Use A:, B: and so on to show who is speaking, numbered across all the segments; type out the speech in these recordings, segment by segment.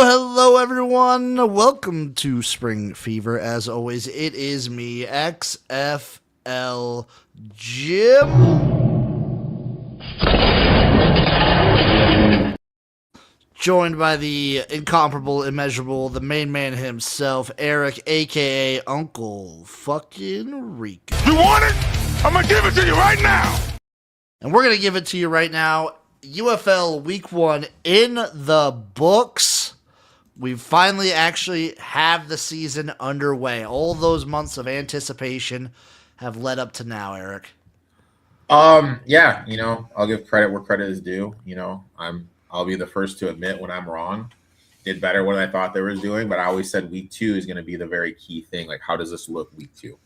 A: Hello, everyone. Welcome to Spring Fever. As always, it is me, XFL Jim, joined by the incomparable, immeasurable, the main man himself, Eric, aka Uncle fucking Rico.
B: You want it? I'm gonna give it to you right now.
A: And we're going to give it to you right now. UFL Week 1 in the books. We finally actually have the season underway. All those months of anticipation have led up to now, Eric.
C: Yeah, I'll give credit where credit is due. I'll be the first to admit when I'm wrong. Did better what I thought they were doing, but I always said week 2 is going to be the very key thing. Like, how does this look week 2?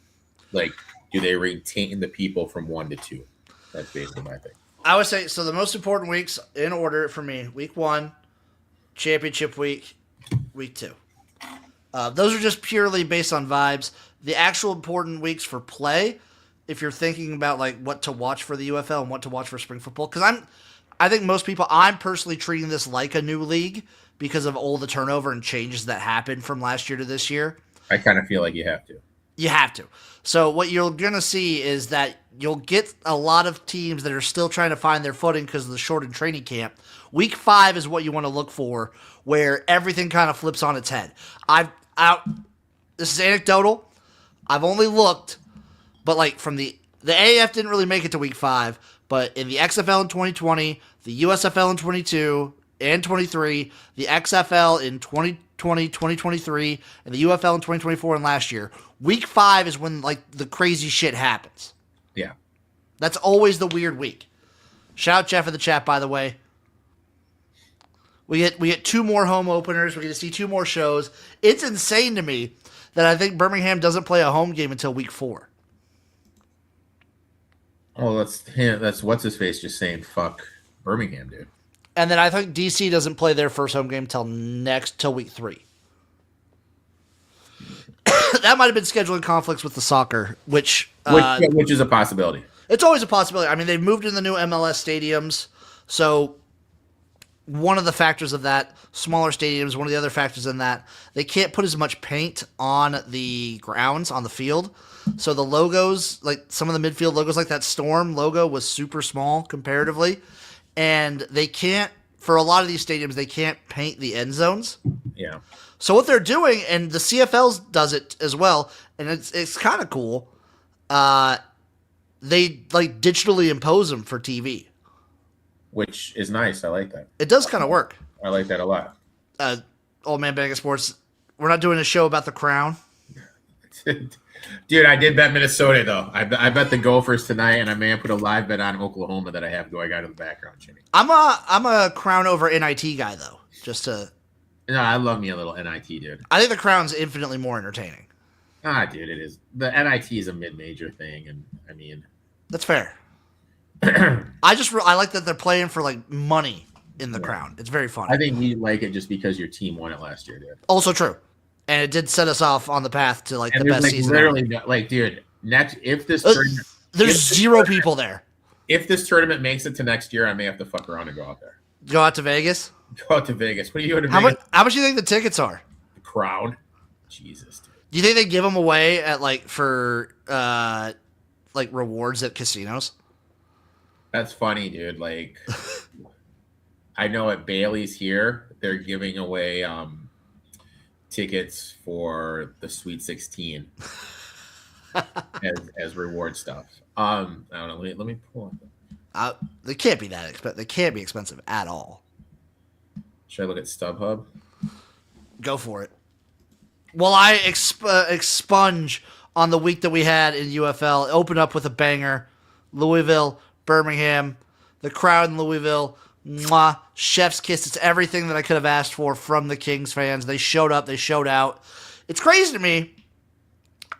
C: Like, do they retain the people from 1 to 2? That's basically my thing.
A: I would say, so the most important weeks in order for me, week 1, championship week, week 2. Those are just purely based on vibes. The actual important weeks for play, if you're thinking about like what to watch for the UFL and what to watch for spring football, because I think most people, I'm personally treating this like a new league because of all the turnover and changes that happened from last year to this year.
C: I kind of feel like you have to.
A: You have to. So what you're going to see is that you'll get a lot of teams that are still trying to find their footing because of the shortened training camp. Week 5 is what you want to look for, where everything kind of flips on its head. This is anecdotal. I've only looked, but like from the AAF didn't really make it to week 5, but in the XFL in 2020, the USFL in 22 and 23, the XFL in 2020, 2023, and the UFL in 2024 and last year, week 5 is when like the crazy shit happens.
C: Yeah.
A: That's always the weird week. Shout out Jeff in the chat, by the way. We get 2 more home openers. We get to see 2 more shows. It's insane to me that I think Birmingham doesn't play a home game until week 4.
C: Oh, that's what's his face just saying fuck Birmingham, dude.
A: And then I think DC doesn't play their first home game till week 3. That might have been scheduling conflicts with the soccer, which
C: is a possibility.
A: It's always a possibility. I mean, they've moved in the new MLS stadiums, so one of the factors of that, smaller stadiums, one of the other factors in that, they can't put as much paint on the grounds, on the field. So the logos, like some of the midfield logos, like that Storm logo was super small comparatively. And they can't, for a lot of these stadiums, they can't paint the end zones.
C: Yeah.
A: So what they're doing, and the CFL does it as well, and it's kind of cool, they like digitally impose them for TV.
C: Which is nice. I like that.
A: It does kind of work.
C: I like that a lot.
A: Old Man Bag of Sports, we're not doing a show about the Crown.
C: Dude, I did bet Minnesota, though. I bet the Gophers tonight, and I may have put a live bet on Oklahoma that I have going out in the background, Jimmy.
A: I'm a Crown over NIT guy, though.
C: No, I love me a little NIT, dude.
A: I think the Crown's infinitely more entertaining.
C: Dude, it is. The NIT is a mid-major thing, and I mean...
A: That's fair. I like that they're playing for, like, money in the Crown. It's very fun.
C: I think you like it just because your team won it last year, dude.
A: Also true. And it did set us off on the path to, like, the best season.
C: Literally, like, dude, if this tournament...
A: There's 0 people there.
C: If this tournament makes it to next year, I may have to fuck around and go out there.
A: Go out to Vegas?
C: Go out to Vegas. What are you doing to Vegas?
A: How much do you think the tickets are?
C: The crowd? Jesus, dude.
A: Do you think they give them away at, like, for, like, rewards at casinos?
C: That's funny, dude. Like, I know at Bailey's here, they're giving away tickets for the Sweet 16 as reward stuff. I don't know. Let me pull up.
A: They can't be that expensive. They can't be expensive at all.
C: Should I look at StubHub?
A: Go for it. Well, I expunge on the week that we had in UFL. Open up with a banger. Louisville, Birmingham, the crowd in Louisville. Mwah, chef's kiss. It's everything that I could have asked for from the Kings fans. They showed up. They showed out. It's crazy to me.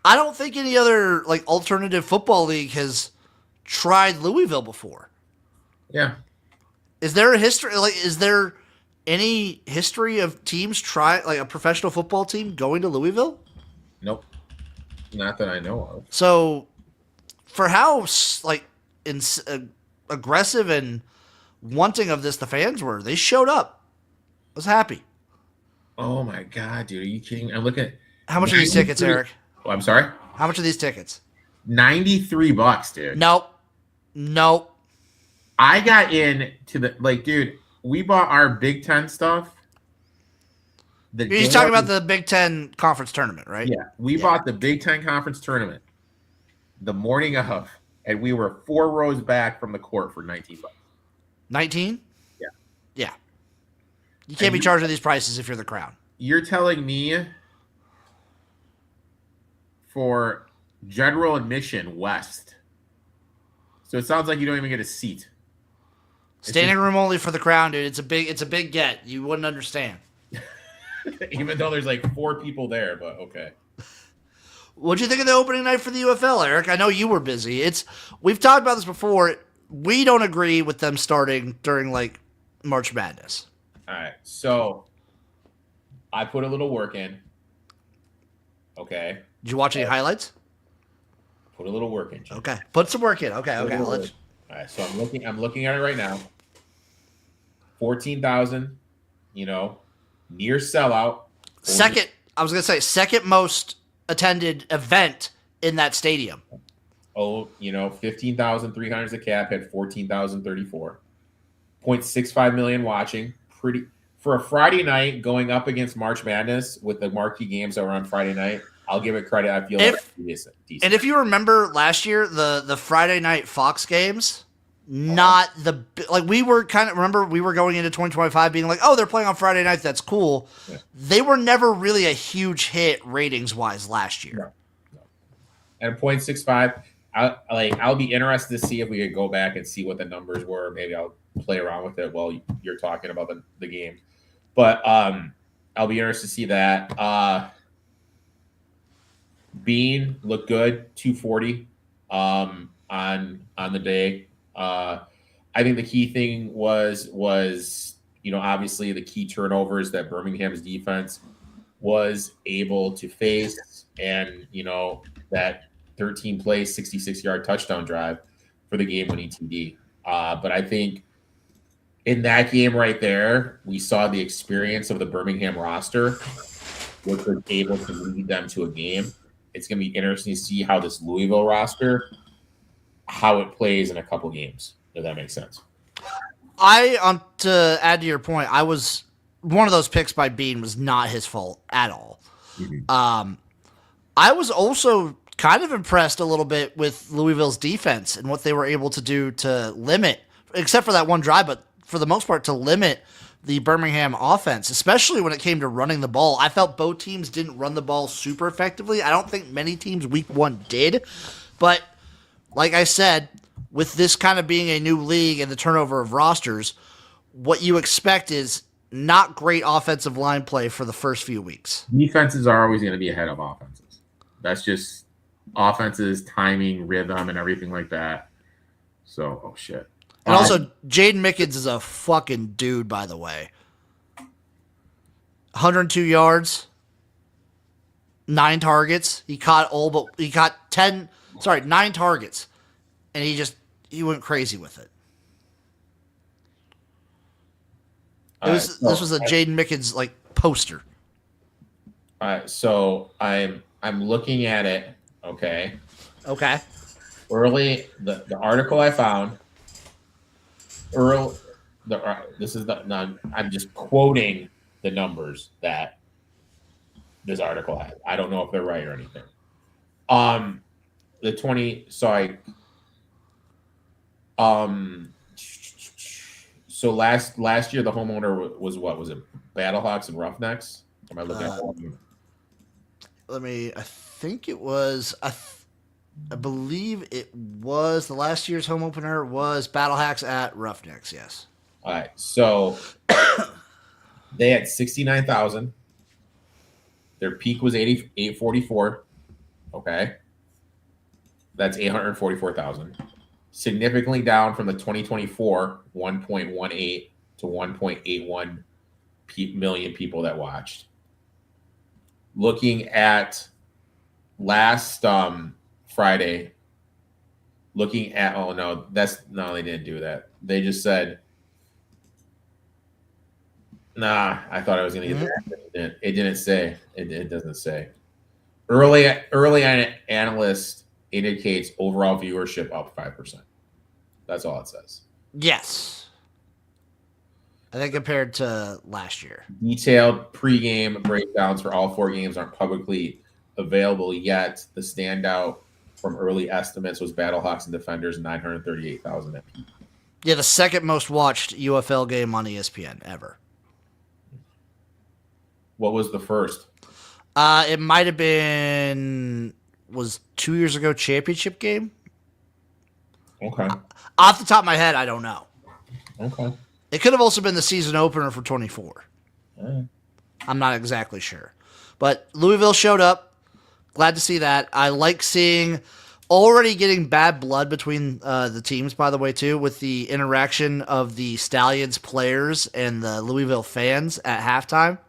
A: I don't think any other like alternative football league has tried Louisville before.
C: Yeah.
A: Is there a history? Like, is there any history of teams like a professional football team going to Louisville?
C: Nope. Not that I know of.
A: So, for how like aggressive and wanting of this the fans were, they showed up. I was happy.
C: Oh my god, dude, are you kidding me? I'm looking at
A: How much are these tickets,
C: 93.
A: Eric?
C: Oh, I'm sorry,
A: How much are these tickets?
C: $93, dude.
A: Nope. Nope.
C: I got in to the dude. We bought our Big Ten stuff the
A: You're
C: day
A: talking
C: of.
A: about the Big Ten conference tournament, right?
C: Yeah, we
A: Yeah.
C: bought the Big Ten conference tournament the morning of, and we were 4 rows back from the court for $19.
A: 19?
C: Yeah,
A: Yeah. You
C: and
A: can't be charging these prices if you're the Crown.
C: you're telling me for general admission West. So it sounds like you don't even get a seat.
A: Standing room only for the Crown, dude. It's a big get. You wouldn't understand.
C: Even though there's like 4 people there, but okay.
A: What'd you think of the opening night for the UFL, Eric? I know you were busy. We've talked about this before. We don't agree with them starting during like March Madness.
C: All right. So I put a little work in. Okay.
A: Did you watch any highlights?
C: Put a little work in. Jim.
A: Okay. Put some work in. Okay.
C: All right. So I'm looking at it right now. 14,000, near sellout.
A: Second, I was going to say, second most attended event in that stadium.
C: 15,300 is a cap, had 14,034. 0.65 million watching. Pretty for a Friday night going up against March Madness with the marquee games that were on Friday night. I'll give it credit. I feel like it's decent.
A: And if you remember last year, the Friday night Fox games, not the like we were we were going into 2025 being like, oh, they're playing on Friday night, that's cool. Yeah. They were never really a huge hit ratings wise last year.
C: No. And 0.65, I'll be interested to see if we could go back and see what the numbers were. Maybe I'll play around with it while you're talking about the game. But I'll be interested to see that. Bean looked good, 240 on the day. I think the key thing was obviously the key turnovers that Birmingham's defense was able to face, and that 13 play 66-yard touchdown drive for the game-winning TD. But I think in that game right there, we saw the experience of the Birmingham roster, which was able to lead them to a game. It's going to be interesting to see how this Louisville roster, how it plays in a couple games, if that makes sense.
A: To add to your point, I was one of those picks by Bean was not his fault at all. Mm-hmm. I was also kind of impressed a little bit with Louisville's defense and what they were able to do to limit, except for that one drive, but for the most part to limit the Birmingham offense, especially when it came to running the ball. I felt both teams didn't run the ball super effectively. I don't think many teams week one did, but like I said, with this kind of being a new league and the turnover of rosters, what you expect is not great offensive line play for the first few weeks.
C: Defenses are always going to be ahead of offenses. That's just offenses, timing, rhythm, and everything like that. So, oh shit.
A: And also, Jaden Mickens is a fucking dude, by the way. 102 yards, 9 targets. He caught 9 targets, and he went crazy with it. This was a Jaden Mickens poster.
C: All right, so I'm looking at it. Okay. Early, the article I found. I'm just quoting the numbers that this article had. I don't know if they're right or anything. So last year the homeowner was what? Was it Battlehawks and Roughnecks? Am I looking at?
A: I think it was. I believe it was the last year's home opener was Battlehawks at Roughnecks. Yes.
C: All right. So they had 69,000. Their peak was 844. Okay. That's 844,000. Significantly down from the 2024 1.18 to 1.81 million people that watched. Looking at last Friday, they didn't do that. They just said, I thought I was going to get that. It didn't say. It doesn't say. Early analyst indicates overall viewership up 5%. That's all it says.
A: Yes. I think compared to last year.
C: Detailed pregame breakdowns for all 4 games aren't publicly available yet. The standout from early estimates was Battlehawks and Defenders, 938,000 at peak.
A: Yeah, the second most watched UFL game on ESPN ever.
C: What was the first?
A: It might have been, was 2 years ago, championship game?
C: Okay.
A: Off the top of my head, I don't know.
C: Okay.
A: It could have also been the season opener for 24.
C: Right.
A: I'm not exactly sure. But Louisville showed up. Glad to see that. I like seeing already getting bad blood between the teams, by the way, too, with the interaction of the Stallions players and the Louisville fans at halftime.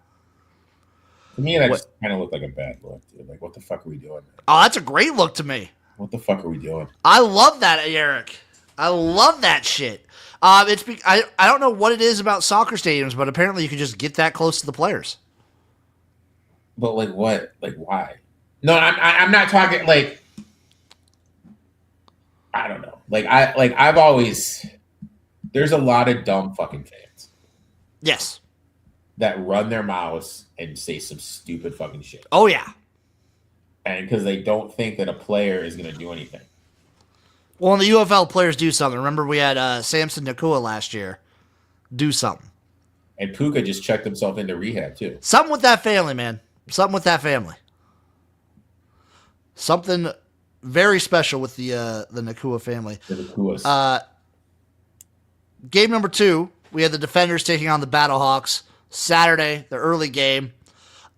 C: To me, that just kind of looked like a bad look, dude. Like, what the fuck are we doing?
A: Oh, that's a great look to me.
C: What the fuck are we doing?
A: I love that, Eric. I love that shit. I don't know what it is about soccer stadiums, but apparently you can just get that close to the players.
C: But like what? Like why? No, I'm not talking like I don't know. I've always there's a lot of dumb fucking fans.
A: Yes.
C: That run their mouths and say some stupid fucking shit.
A: Oh yeah.
C: And because they don't think that a player is going to do anything.
A: Well, and the UFL players do something. Remember, we had Samson Nakua last year do something.
C: And Puka just checked himself into rehab, too.
A: Something with that family, man. Something with that family. Something very special with the Nakua family.
C: The Nakuas.
A: Game number 2, we had the Defenders taking on the Battlehawks. Saturday, the early game.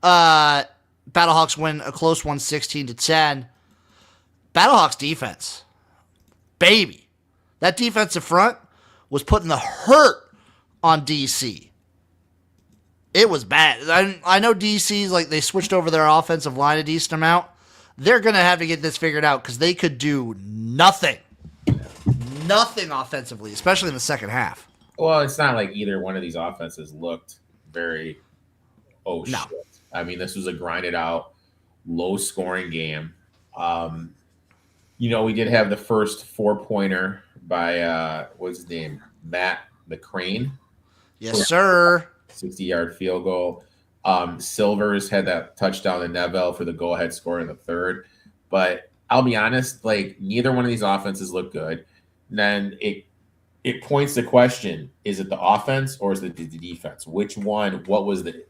A: Battlehawks win a close one, 16-10. Battlehawks defense. Baby. That defensive front was putting the hurt on DC. It was bad. I know DC's like they switched over their offensive line a decent amount. They're going to have to get this figured out because they could do nothing. Nothing offensively, especially in the second half.
C: Well, it's not like either one of these offenses looked very, shit. I mean, this was a grinded out, low scoring game. We did have the first 4-pointer by, what's his name? Matt McCrane.
A: Yes, sir.
C: 60-yard field goal. Silvers had that touchdown to Neville for the go-ahead score in the third. But I'll be honest, like neither one of these offenses look good. And then it points the question: is it the offense or is it the defense? Which one? What was the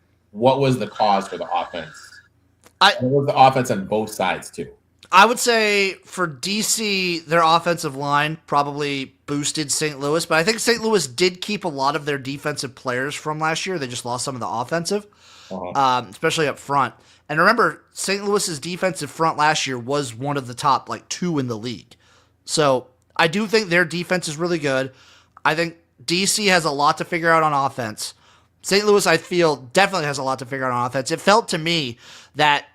C: cause for the offense? What was the offense on both sides too?
A: I would say for DC, their offensive line probably boosted St. Louis, but I think St. Louis did keep a lot of their defensive players from last year. They just lost some of the offensive, especially up front. And remember, St. Louis's defensive front last year was one of the top 2 in the league. So I do think their defense is really good. I think DC has a lot to figure out on offense. St. Louis, I feel, definitely has a lot to figure out on offense. It felt to me that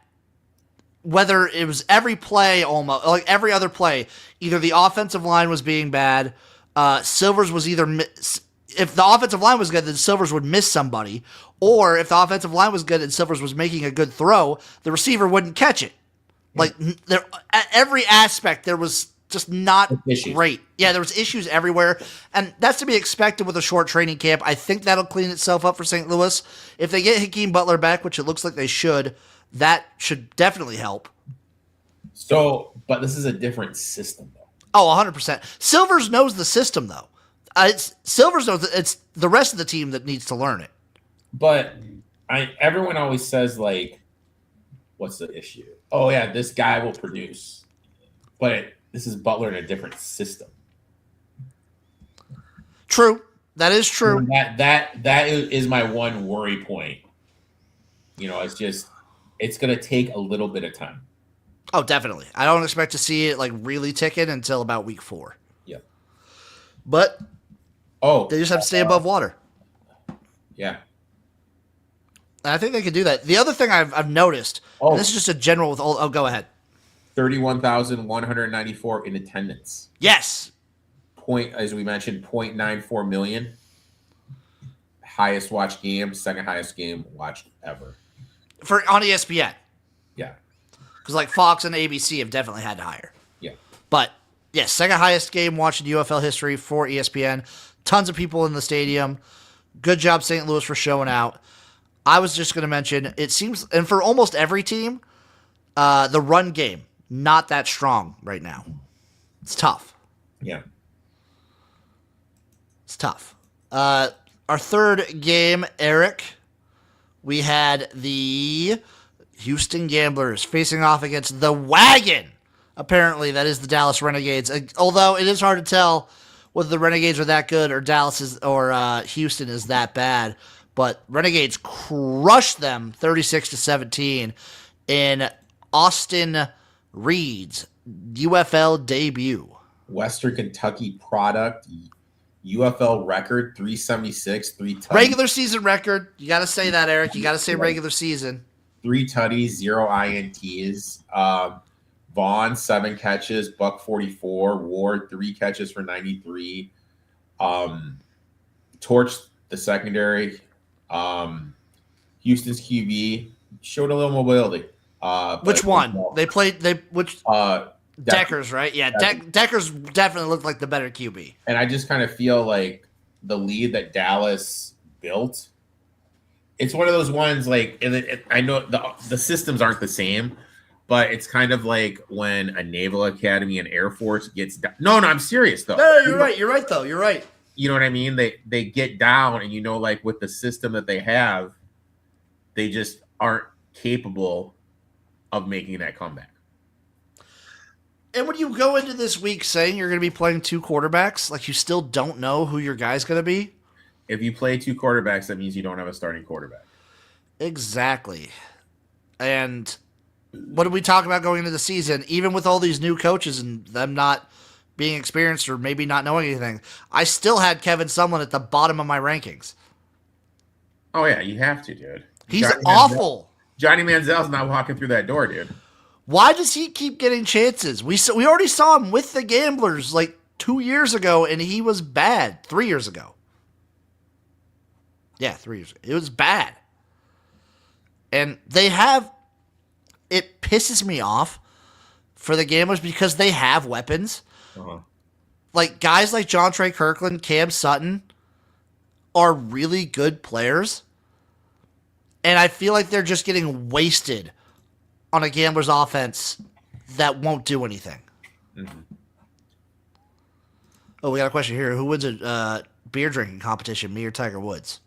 A: whether it was every play, almost like every other play, either the offensive line was being bad, Silvers was either if the offensive line was good, then Silvers would miss somebody, or if the offensive line was good and Silvers was making a good throw, the receiver wouldn't catch it. Like there, at every aspect, there was just not great. Yeah, there was issues everywhere, and that's to be expected with a short training camp. I think that'll clean itself up for St. Louis if they get Hakeem Butler back, which it looks like they should. That should definitely help.
C: So, but this is a different system, though.
A: Oh, 100%. Silvers knows the system, though. Silvers knows that it's the rest of the team that needs to learn it.
C: But everyone always says, what's the issue? Oh, yeah, this guy will produce. But this is Butler in a different system.
A: True. That is true.
C: That is my one worry point. It's going to take a little bit of time.
A: Oh, definitely. I don't expect to see it really ticking until about week 4.
C: Yeah.
A: But they just have to stay above water.
C: Yeah.
A: And I think they can do that. The other thing I've noticed, and this is just a general with all. Oh, go ahead.
C: 31,194 in attendance.
A: Yes.
C: As we mentioned, 0.94 million. Highest watched game, second highest game watched ever.
A: on ESPN.
C: Yeah.
A: Because like Fox and ABC have definitely had to hire.
C: Yeah.
A: But yes, second highest game watched in UFL history for ESPN. Tons of people in the stadium. Good job, St. Louis, for showing out. I was just going to mention, it seems, and for almost every team, the run game, not that strong right now. It's tough.
C: Yeah.
A: It's tough. Our third game, Eric, we had the Houston Gamblers facing off against the Wagon. Apparently, that is the Dallas Renegades. Although it is hard to tell whether the Renegades are that good or Houston is that bad. But Renegades crushed them 36-17 in Austin Reed's UFL debut.
C: Western Kentucky product, UFL record 376, 3 tutties.
A: Regular season record. You got to say that, Eric. You got to say regular season.
C: 3 tutties, 0 INTs. Vaughn 7 catches, buck 44. Ward 3 catches for 93. Torched the secondary. Houston's QB showed a little mobility.
A: Which one? Deckers, right? Yeah, Deckers definitely looked like the better QB.
C: And I just kind of feel like the lead that Dallas built, it's one of those ones like, I know the systems aren't the same, but it's kind of like when a Naval Academy and Air Force gets down. No, I'm serious though.
A: No, you're right. You're right though. You're right.
C: You know what I mean? They get down, and like with the system that they have, they just aren't capable of making that comeback.
A: And when you go into this week saying you're going to be playing 2 quarterbacks, like you still don't know who your guy's going to be.
C: If you play 2 quarterbacks, that means you don't have a starting quarterback.
A: Exactly. And what did we talk about going into the season? Even with all these new coaches and them not being experienced or maybe not knowing anything, I still had Kevin Sumlin at the bottom of my rankings.
C: Oh, yeah, you have to, dude.
A: He's awful.
C: Johnny Manziel's not walking through that door, dude.
A: Why does he keep getting chances? We already saw him with the Gamblers like 2 years ago, and he was bad. 3 years ago. Yeah, 3 years ago. It was bad. And it pisses me off for the Gamblers because they have weapons.
C: Uh-huh.
A: Like guys like John Trey Kirkland, Cam Sutton are really good players. And I feel like they're just getting wasted on a Gambler's offense that won't do anything.
C: Mm-hmm.
A: Oh, we got a question here. Who wins a beer drinking competition, me or Tiger Woods?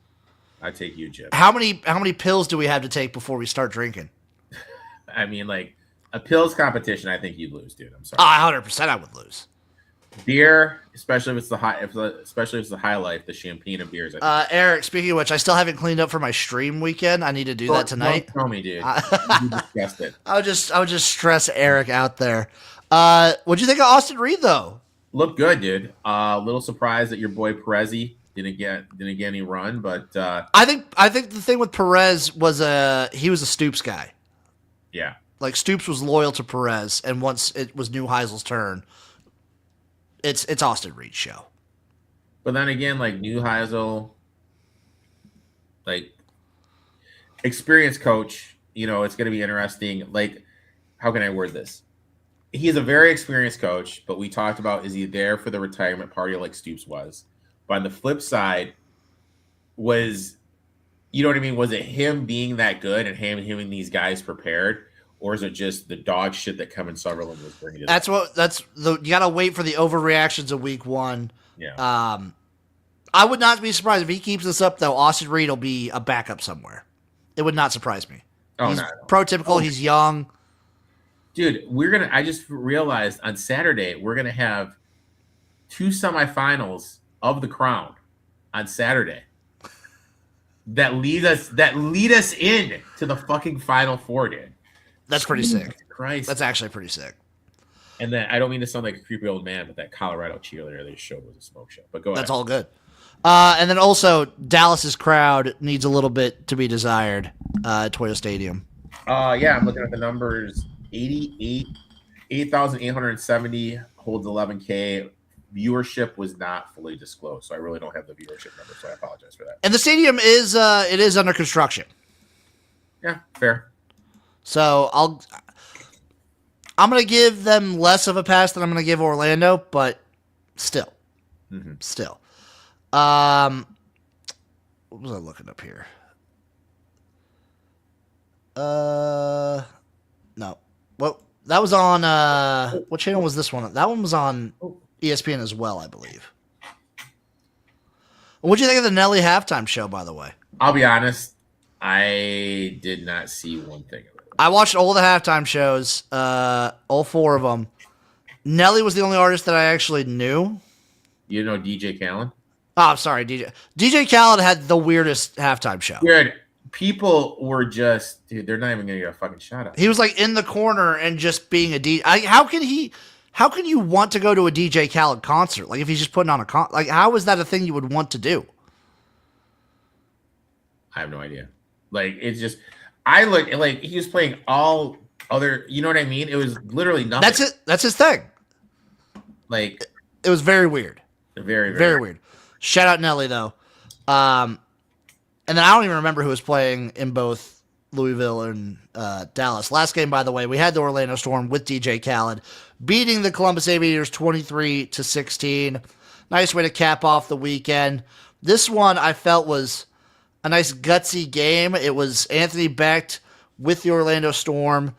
C: I take you, Jim.
A: How many pills do we have to take before we start drinking?
C: I mean, like a pills competition, I think you'd lose, dude. I'm sorry.
A: 100% I would lose.
C: Beer, especially if it's the high life, the champagne of beers.
A: Eric, speaking of which, I still haven't cleaned up for my stream weekend. I need to do that tonight.
C: Don't tell me, dude. You discussed it.
A: I would just stress Eric out there. What'd you think of Austin Reed though?
C: Looked good, dude. A little surprised that your boy Perez didn't get any run, but
A: I think the thing with Perez was he was a Stoops guy.
C: Yeah.
A: Like Stoops was loyal to Perez, and once it was Neuheisel's turn, it's Austin Reed's show.
C: But then again, like Neuheisel, like experienced coach, it's going to be interesting. Like, how can I word this? He's a very experienced coach, but we talked about, is he there for the retirement party like Stoops was? But on the flip side, was it him being that good and having these guys prepared? Or is it just the dog shit that Kevin Sutherland was bringing?
A: You gotta wait for the overreactions of week 1.
C: Yeah.
A: I would not be surprised if he keeps this up though. Austin Reed will be a backup somewhere. It would not surprise me. He's prototypical. He's young.
C: Dude, I just realized on Saturday, we're going to have 2 semifinals of the Crown on Saturday that lead us in to the fucking Final Four, dude.
A: That's pretty sick.
C: Christ.
A: That's actually pretty sick.
C: And then I don't mean to sound like a creepy old man, but that Colorado cheerleader they showed was a smoke show. But go ahead.
A: That's all good. And then also Dallas's crowd needs a little bit to be desired at Toyota Stadium.
C: Yeah, I'm looking at the numbers. 8,870 holds 11K. Viewership was not fully disclosed, so I really don't have the viewership number, so I apologize for that.
A: And the stadium is under construction.
C: Yeah, fair.
A: So I'm going to give them less of a pass than I'm going to give Orlando, but still. Still. What was I looking up here? No. Well, that was on, what channel was this one? That one was on ESPN as well, I believe. What'd you think of the Nelly halftime show, by the way?
C: I'll be honest, I did not see one thing of it.
A: I watched all the halftime shows, all 4 of them. Nelly was the only artist that I actually knew.
C: You know DJ Khaled?
A: Oh, I'm sorry, DJ. DJ Khaled had the weirdest halftime show.
C: Weird. People were just, dude, they're not even going to get a fucking shout out.
A: He was like in the corner and just being a DJ. How can you want to go to a DJ Khaled concert? Like if he's just putting on a like how is that a thing you would want to do?
C: I have no idea. Like it's just, I look like he was playing all other, you know what I mean? It was literally nothing.
A: That's it. That's his thing.
C: Like
A: it was very weird.
C: Very,
A: very weird. Shout out Nelly though. And then I don't even remember who was playing in both Louisville and Dallas. Last game, by the way, we had the Orlando Storm with DJ Khaled beating the Columbus Aviators 23-16. Nice way to cap off the weekend. This one I felt was a nice gutsy game. It was Anthony Becht with the Orlando Storm.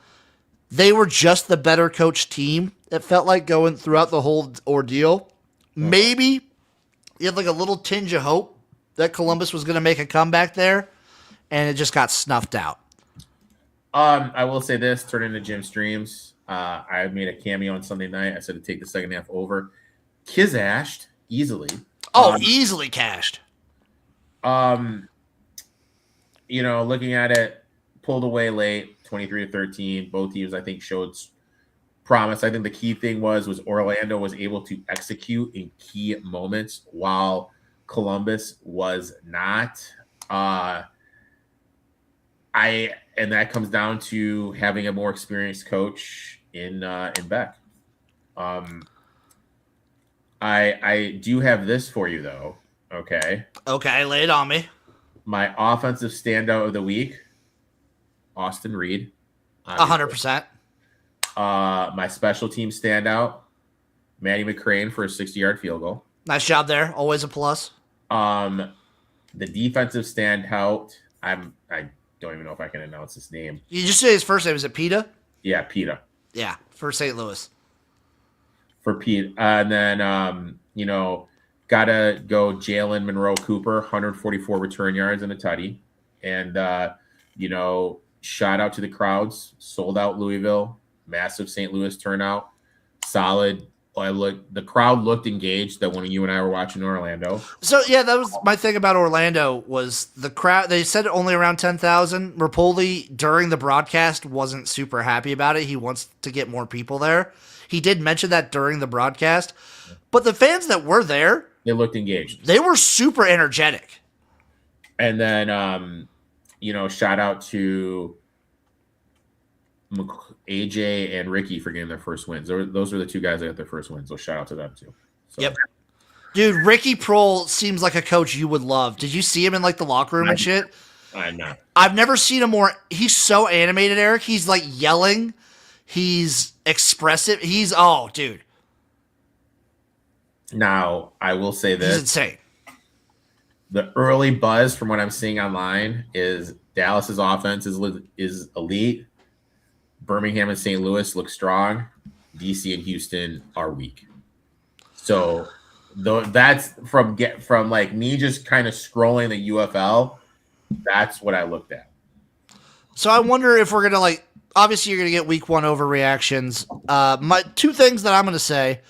A: They were just the better coached team. It felt like going throughout the whole ordeal. Maybe you had like a little tinge of hope that Columbus was going to make a comeback there, and it just got snuffed out.
C: I will say this, turning to Jim Streams. I made a cameo on Sunday night. I said to take the second half over. Kizashed easily.
A: Easily cashed.
C: Looking at it, pulled away late, 23-13. Both teams, I think, showed promise. I think the key thing was Orlando was able to execute in key moments while Columbus was not. And that comes down to having a more experienced coach in Beck. I do have this for you though. Okay,
A: lay it on me.
C: My offensive standout of the week, Austin Reed.
A: 100%.
C: My special team standout, Matty McCrane for a 60-yard field goal.
A: Nice job there. Always a plus.
C: The defensive standout, I don't even know if I can announce his name.
A: You just say his first name. Is it Peta?
C: Yeah, Peta.
A: Yeah, for St. Louis.
C: For Pete. And then, gotta go Jalen Monroe Cooper, 144 return yards and a tutty. And, shout out to the crowds. Sold out Louisville. Massive St. Louis turnout. Solid. The crowd looked engaged that when you and I were watching Orlando.
A: So, yeah, that was my thing about Orlando was the crowd. They said only around 10,000. Rapoli, during the broadcast, wasn't super happy about it. He wants to get more people there. He did mention that during the broadcast. But the fans that were there,
C: they looked engaged.
A: They were super energetic.
C: And then, shout out to AJ and Ricky for getting their first wins. Those were the two guys that got their first wins. So shout out to them too. So.
A: Yep. Dude, Ricky Prohl seems like a coach you would love. Did you see him in like the locker room and shit?
C: I'm not.
A: I've never seen him more. He's so animated, Eric. He's like yelling. He's expressive. Dude.
C: Now, I will say this.
A: He's insane.
C: The early buzz from what I'm seeing online is Dallas's offense is elite. Birmingham and St. Louis look strong. DC and Houston are weak. So that's from like me just kind of scrolling the UFL. That's what I looked at.
A: So I wonder if we're going to obviously you're going to get week 1 overreactions. My two things that I'm going to say.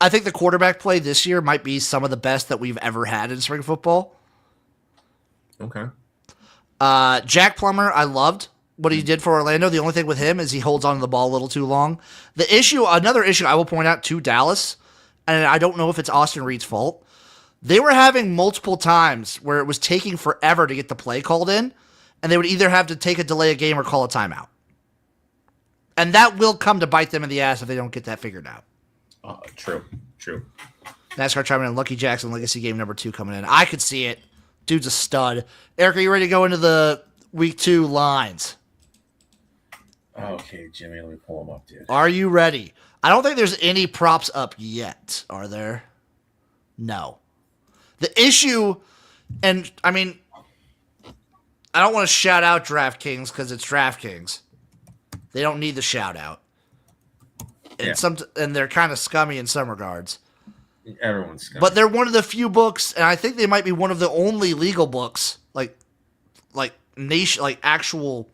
A: I think the quarterback play this year might be some of the best that we've ever had in spring football.
C: Okay.
A: Jack Plummer, I loved what he did for Orlando. The only thing with him is he holds on to the ball a little too long. Another issue I will point out to Dallas, and I don't know if it's Austin Reed's fault, they were having multiple times where it was taking forever to get the play called in, and they would either have to take a delay a game or call a timeout. And that will come to bite them in the ass if they don't get that figured out.
C: True.
A: NASCAR chiming in. Lucky Jackson Legacy game number 2 coming in. I could see it. Dude's a stud. Eric, are you ready to go into the week 2 lines?
C: Okay, Jimmy, let me pull them up, dude.
A: Are you ready? I don't think there's any props up yet, are there? No. The issue, and I mean, I don't want to shout out DraftKings because it's DraftKings. They don't need the shout out. And and they're kind of scummy in some regards.
C: Everyone's scummy.
A: But they're one of the few books, and I think they might be one of the only legal books, like actual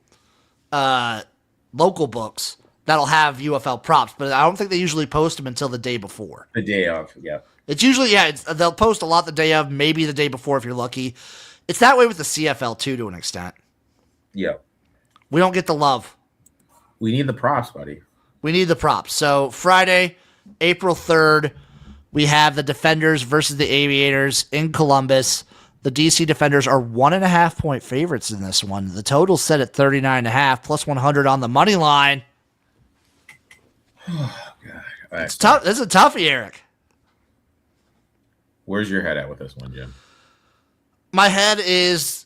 A: local books that'll have UFL props. But I don't think they usually post them until the day before.
C: The day of, yeah.
A: It's usually they'll post a lot the day of, maybe the day before if you're lucky. It's that way with the CFL too, to an extent.
C: Yeah.
A: We don't get the love.
C: We need the props, buddy.
A: We need the props. So Friday, April 3rd, we have the Defenders versus the Aviators in Columbus. The DC Defenders are 1.5 point favorites in this one. The total's set at 39.5 plus 100 on the money line.
C: Oh, God. All right.
A: It's tough. This is a toughie, Eric.
C: Where's your head at with this one, Jim?
A: My head is,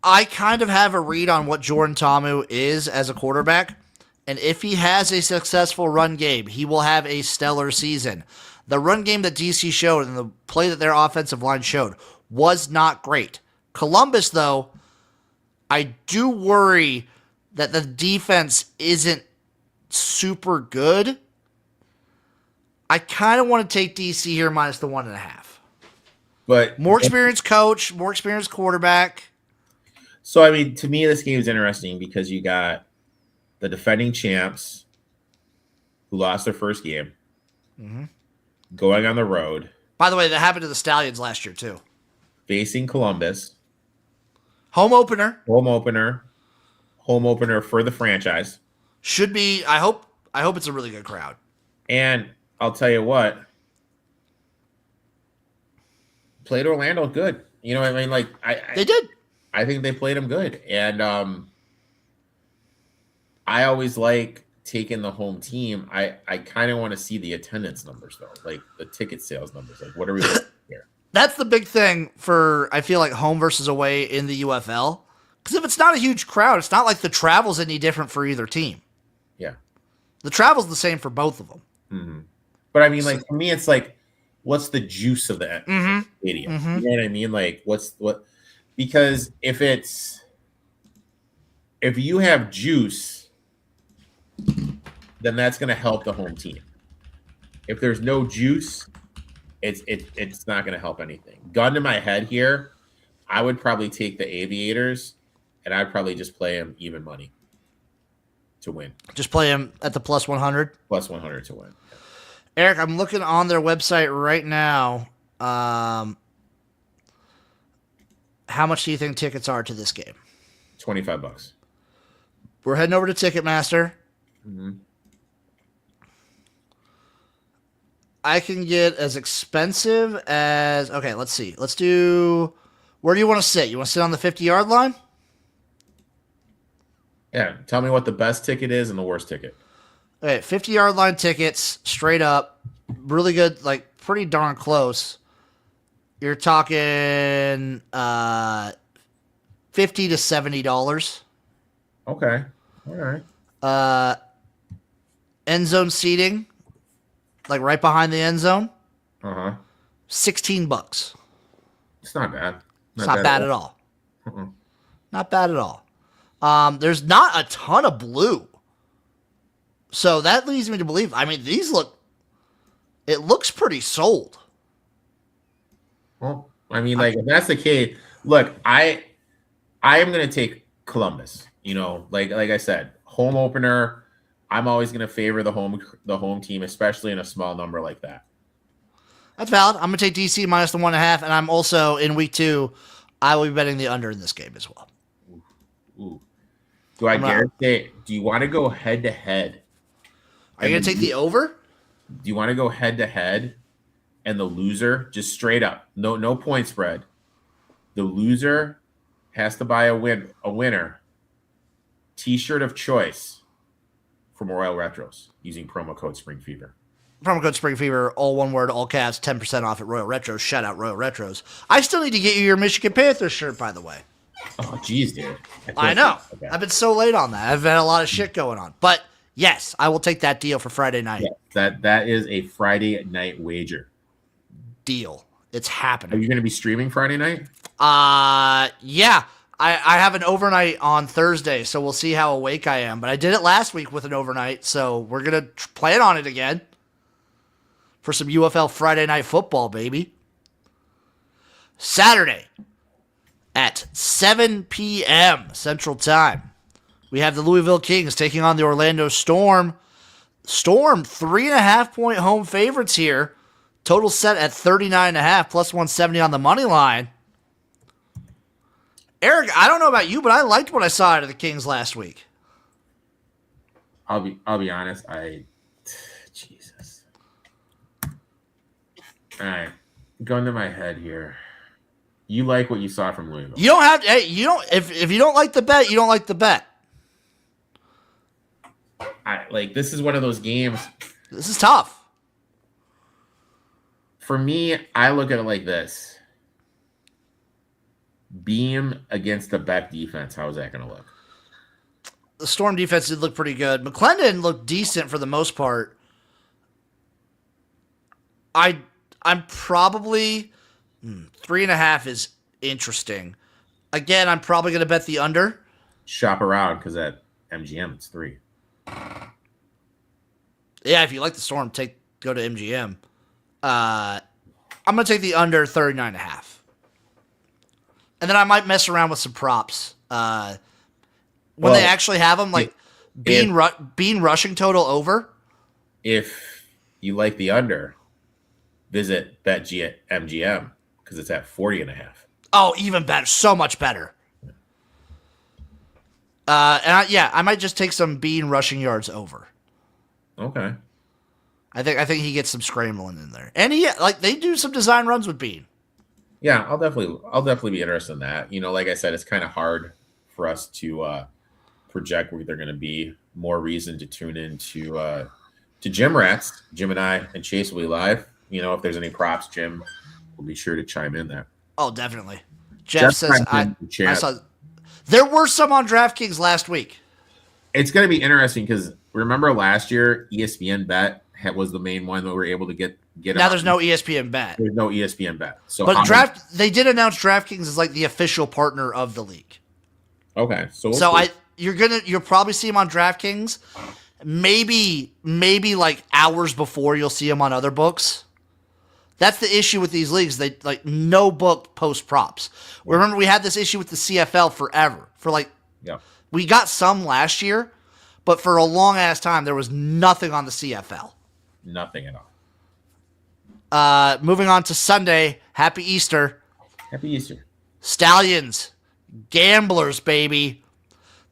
A: I kind of have a read on what Jordan Ta'amu is as a quarterback. And if he has a successful run game, he will have a stellar season. The run game that DC showed and the play that their offensive line showed was not great. Columbus, though, I do worry that the defense isn't super good. I kind of want to take DC here minus the 1.5.
C: But
A: more experienced coach, more experienced quarterback.
C: So, I mean, to me, this game is interesting because you got the defending champs who lost their first game going on the road.
A: By the way, that happened to the Stallions last year, too.
C: Facing Columbus.
A: Home opener.
C: Home opener for the franchise.
A: Should be, I hope it's a really good crowd.
C: And I'll tell you what, played Orlando good. You know what I mean? Like
A: they did.
C: I think they played them good. And I always like taking the home team. I kind of want to see the attendance numbers though, like the ticket sales numbers. Like what are we looking at here?
A: That's the big thing for, I feel like, home versus away in the UFL. Because if it's not a huge crowd, it's not like the travel's any different for either team.
C: Yeah. The
A: travel's the same for both of them.
C: Mm-hmm. But I mean, like, for me, it's like, what's the juice of the stadium? You know what I mean? Like, because if you have juice, then that's going to help the home team. If there's no juice, it's not going to help anything. Gun to my head here, I would probably take the Aviators, and I'd probably just play them even money to win.
A: Just play them at the plus 100?
C: Plus 100 to win.
A: Eric, I'm looking on their website right now. How much do you think tickets are to this game?
C: $25.
A: We're heading over to Ticketmaster.
C: Mm-hmm.
A: I can get as expensive as... Okay, let's see. Let's do... Where do you want to sit? You want to sit on the 50-yard line?
C: Yeah, tell me what the best ticket is and the worst ticket.
A: Okay, 50-yard line tickets, straight up. Really good, like, pretty darn close. You're talking $50 to $70.
C: Okay, all right.
A: End zone seating, like right behind the end zone, $16.
C: It's not bad.
A: It's not bad at all.
C: Uh-uh.
A: Not bad at all. There's not a ton of blue. So that leads me to believe, I mean, it looks pretty sold.
C: Well, I mean, like, if that's the case, look, I am going to take Columbus. You know, like I said, home opener. I'm always going to favor the home team, especially in a small number like that.
A: That's valid. I'm going to take DC minus the 1.5, and I'm also, in week 2, I will be betting the under in this game as well.
C: Ooh. Do you want to go head-to-head?
A: Are you going to take the over?
C: Do you want to go head-to-head and the loser, just straight up, no point spread, the loser has to buy a winner T-shirt of choice from Royal Retros using promo code SpringFever.
A: Promo code SpringFever, all one word, all caps, 10% off at Royal Retros. Shout out Royal Retros. I still need to get you your Michigan Panthers shirt, by the way.
C: Oh, geez, dude.
A: I know.
C: Okay.
A: I've been so late on that. I've had a lot of shit going on. But yes, I will take that deal for Friday night.
C: Yeah, that is a Friday night wager.
A: Deal. It's
C: Are
A: happening.
C: you going to be streaming Friday night?
A: Yeah. I have an overnight on Thursday, so we'll see how awake I am. But I did it last week with an overnight, so we're going to plan on it again for some UFL Friday night football, baby. Saturday at 7 p.m. Central Time, we have the Louisville Kings taking on the Orlando Storm. Storm, 3.5-point home favorites here. Total set at 39.5, plus 170 on the money line. Eric, I don't know about you, but I liked what I saw out of the Kings last week.
C: I'll be honest. Jesus. All right, going to my head here. You like what you saw from Louisville?
A: You don't have to. Hey, you don't. If you don't like the bet, you don't like the bet.
C: This is one of those games.
A: This is tough.
C: For me, I look at it like this. Beam against the Beck defense. How is that going to look?
A: The Storm defense did look pretty good. McClendon looked decent for the most part. I'm probably 3.5 is interesting. Again, I'm probably going to bet the under.
C: Shop around because at MGM it's 3.
A: Yeah, if you like the Storm, go to MGM. I'm going to take the under 39.5. And then I might mess around with some props. When they actually have them, like Bean rushing total over.
C: If you like the under, visit BetG at MGM because it's at 40.5.
A: Oh, even better. So much better. I might just take some Bean rushing yards over.
C: Okay.
A: I think he gets some scrambling in there. And they do some design runs with Bean.
C: Yeah, I'll definitely be interested in that. Like I said, it's kind of hard for us to project where they're going to be. More reason to tune in to Jim Rats. Jim and I and Chase will be live. If there's any props, Jim will be sure to chime in there.
A: Oh, definitely. Jeff says I saw there were some on DraftKings last week.
C: It's going to be interesting because remember last year ESPN Bet was the main one that we were able to get.
A: Now there's no ESPN Bet.
C: There's no ESPN Bet. So,
A: but they did announce DraftKings as like the official partner of the league.
C: Okay,
A: you'll probably see him on DraftKings. Maybe like hours before you'll see him on other books. That's the issue with these leagues. They no book post props. Remember we had this issue with the CFL forever. We got some last year, but for a long ass time there was nothing on the CFL.
C: Nothing at all.
A: Moving on to Sunday. Happy Easter.
C: Happy Easter.
A: Stallions. Gamblers, baby.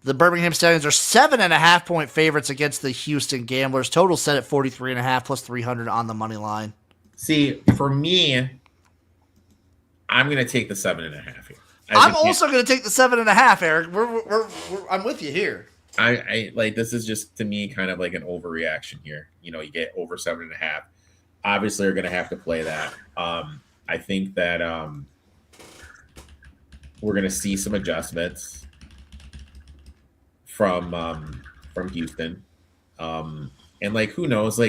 A: The Birmingham Stallions are 7.5-point favorites against the Houston Gamblers. Total set at 43.5 plus 300 on the money line.
C: See, for me, I'm going to take the 7.5 here.
A: I'm also going to take the 7.5, Eric. I'm with you here.
C: I this is just to me kind of like an overreaction here. You get over 7.5. Obviously, are going to have to play that. I think that we're going to see some adjustments from Houston, and who knows?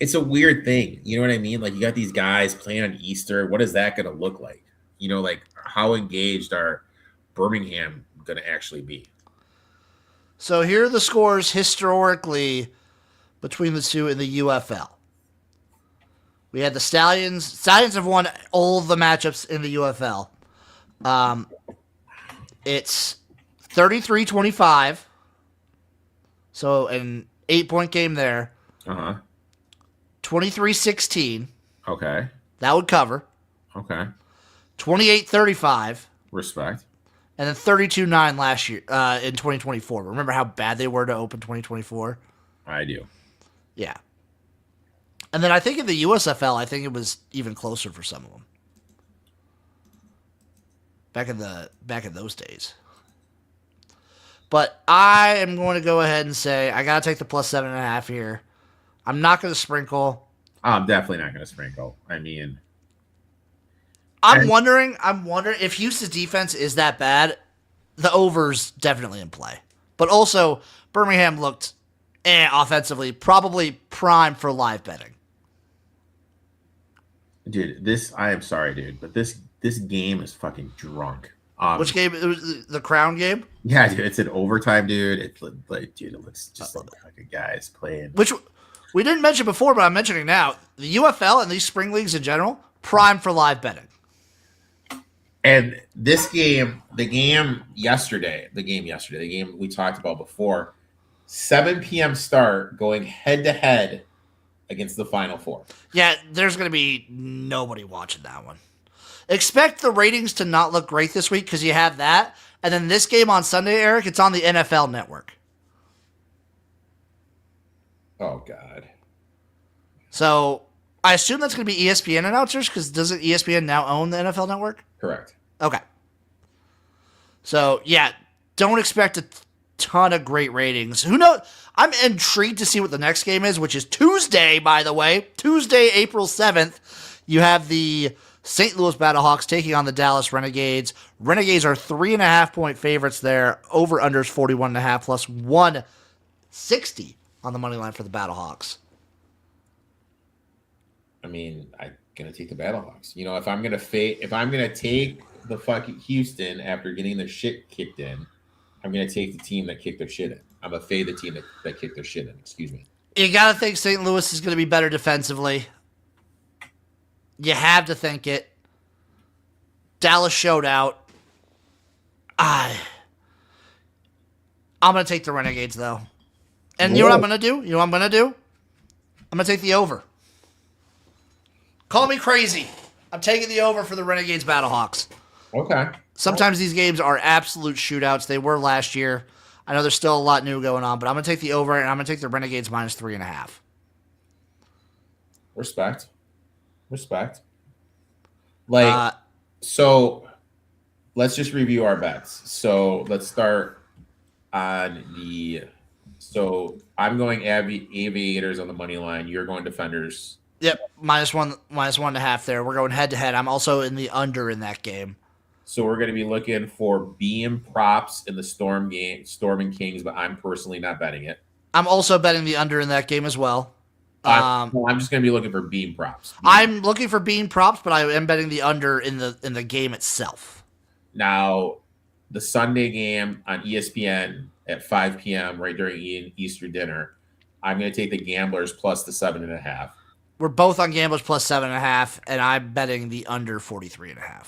C: It's a weird thing. You know what I mean? You got these guys playing on Easter. What is that going to look like? How engaged are Birmingham going to actually be?
A: So here are the scores historically between the two in the UFL. We had the Stallions. Stallions have won all the matchups in the UFL. It's 33-25. So an 8-point game there. 23-16.
C: Okay.
A: That would cover.
C: Okay.
A: 28-35.
C: Respect.
A: And then 32-9 last year in 2024. Remember how bad they were to open 2024?
C: I do.
A: Yeah. And then I think in the USFL, I think it was even closer for some of them. Back in those days. But I am going to go ahead and say I got to take the plus 7.5 here. I'm not going to sprinkle.
C: I'm definitely not going to sprinkle. I mean,
A: I'm wondering if Houston's defense is that bad. the over's definitely in play. But also, Birmingham looked offensively, probably prime for live betting.
C: Dude, I am sorry, dude, but this game is fucking drunk.
A: Which game? It was the Crown game?
C: Yeah, dude, it's an overtime, dude. It's like, dude, it looks just like fucking guys playing.
A: Which we didn't mention before, but I'm mentioning now. The UFL and these spring leagues in general, prime for live betting.
C: And this game, the game we talked about before, 7 p.m. start, going head to head against the Final Four.
A: Yeah, there's going to be nobody watching that one. Expect the ratings to not look great this week because you have that. And then this game on Sunday, Eric, it's on the NFL Network.
C: Oh, God.
A: So I assume that's going to be ESPN announcers because doesn't ESPN now own the NFL Network?
C: Correct.
A: Okay. So, yeah, don't expect a ton of great ratings. Who knows? I'm intrigued to see what the next game is, which is Tuesday, by the way. Tuesday, April 7th. You have the St. Louis Battlehawks taking on the Dallas Renegades. Renegades are 3.5-point favorites there. Over-unders 41.5 plus 160 on the money line for the Battlehawks.
C: I mean, I'm gonna take the Battlehawks. You know, if I'm gonna take the fucking Houston after getting their shit kicked in, I'm gonna take the team that kicked their shit in. I'm gonna fade the team that kicked their shit in. Excuse me.
A: You gotta think St. Louis is gonna be better defensively. You have to think it. Dallas showed out. I'm gonna take the Renegades though. And you know what I'm gonna do? I'm gonna take the over. Call me crazy. I'm taking the over for the Renegades Battlehawks.
C: Okay.
A: Sometimes these games are absolute shootouts. They were last year. I know there's still a lot new going on, but I'm going to take the over, and I'm going to take the Renegades minus 3.5.
C: Respect. So let's just review our bets. So let's start on so I'm going Aviators on the money line. You're going Defenders.
A: Yep, minus 1.5 there. We're going head-to-head. I'm also in the under in that game.
C: So we're going to be looking for beam props in the Storm and Kings, but I'm personally not betting it.
A: I'm also betting the under in that game as well.
C: I'm just going to be looking for beam props.
A: I'm looking for beam props, but I am betting the under in the game itself.
C: Now, the Sunday game on ESPN at 5 p.m. right during Easter dinner, I'm going to take the Gamblers plus the 7.5.
A: We're both on Gamblers plus 7.5, and I'm betting the under 43.5.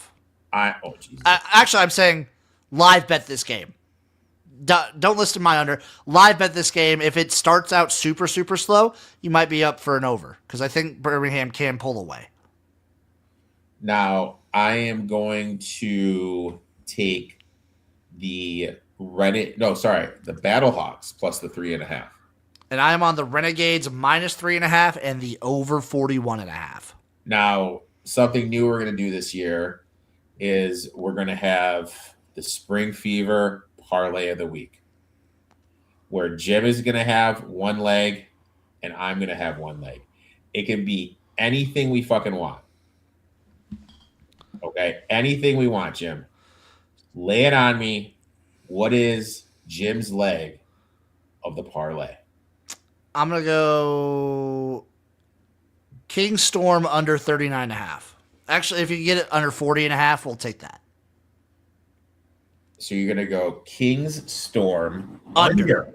A: Actually, I'm saying live bet this game. Don't listen to my under. Live bet this game. If it starts out super, super slow, you might be up for an over because I think Birmingham can pull away.
C: Now, I am going to take the Battlehawks plus the 3.5.
A: And I am on the Renegades minus 3.5 and the over 41.5.
C: Now, something new we're going to do this year is we're going to have the Spring Fever Parlay of the Week, where Jim is going to have one leg and I'm going to have one leg. It can be anything we fucking want. Okay? Anything we want, Jim. Lay it on me. What is Jim's leg of the parlay?
A: I'm going to go King Storm under 39.5. Actually, if you can get it under 40.5, we'll take that.
C: So you're going to go King's Storm
A: under.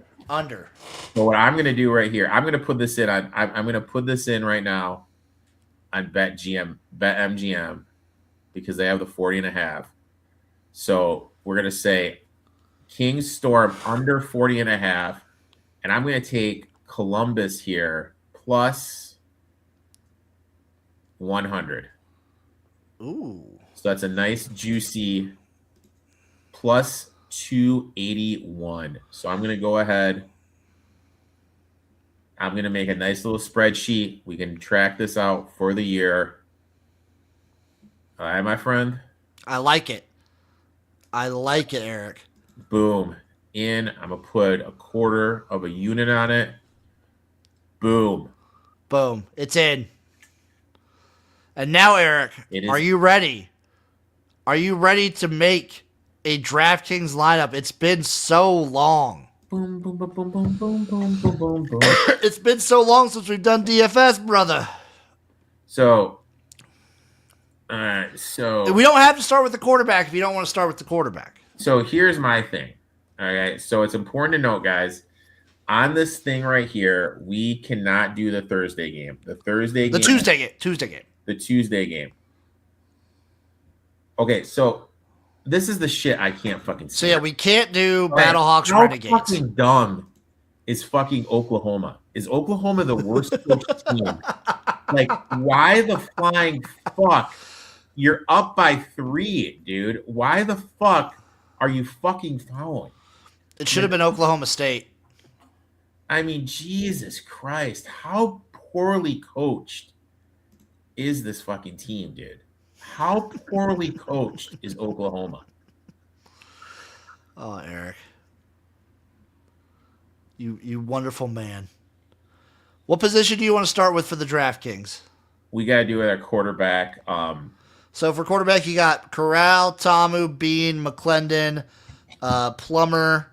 C: So what I'm going to do right here, I'm going to put this in on. I'm going to put this in right now on BetMGM because they have the 40.5. So we're going to say King's Storm under 40.5, and I'm going to take Columbus here plus 100.
A: Ooh.
C: So that's a nice juicy plus 281. So I'm going to go ahead. I'm going to make a nice little spreadsheet. We can track this out for the year. All right, my friend.
A: I like it. Eric.
C: Boom. I'm going to put a quarter of a unit on it. Boom.
A: It's in. And now, Eric, are you ready? Are you ready to make a DraftKings lineup. It's been so long.
C: Boom, boom, boom, boom, boom, boom, boom, boom, boom, boom.
A: It's been so long since we've done DFS, brother.
C: So, all right. So
A: We don't have to start with the quarterback if you don't want to start with the quarterback.
C: So here's my thing. All right. So it's important to note, guys, on this thing right here, we cannot do the Thursday game. The
A: Tuesday game.
C: The Tuesday game. Okay, so this is the shit I can't fucking see.
A: So yeah, we can't do Battlehawks Renegades.
C: How fucking dumb is fucking Oklahoma? Is Oklahoma the worst coached team? Like, why the flying fuck? You're up by 3, dude. Why the fuck are you fucking fouling?
A: It should have been Oklahoma State.
C: I mean, Jesus Christ. How poorly coached is this fucking team, dude? How poorly coached is Oklahoma?
A: Oh, Eric. You wonderful man. What position do you want to start with for the DraftKings?
C: We got to do it at quarterback.
A: So for quarterback, you got Corral, Tamu, Bean, McClendon, Plummer,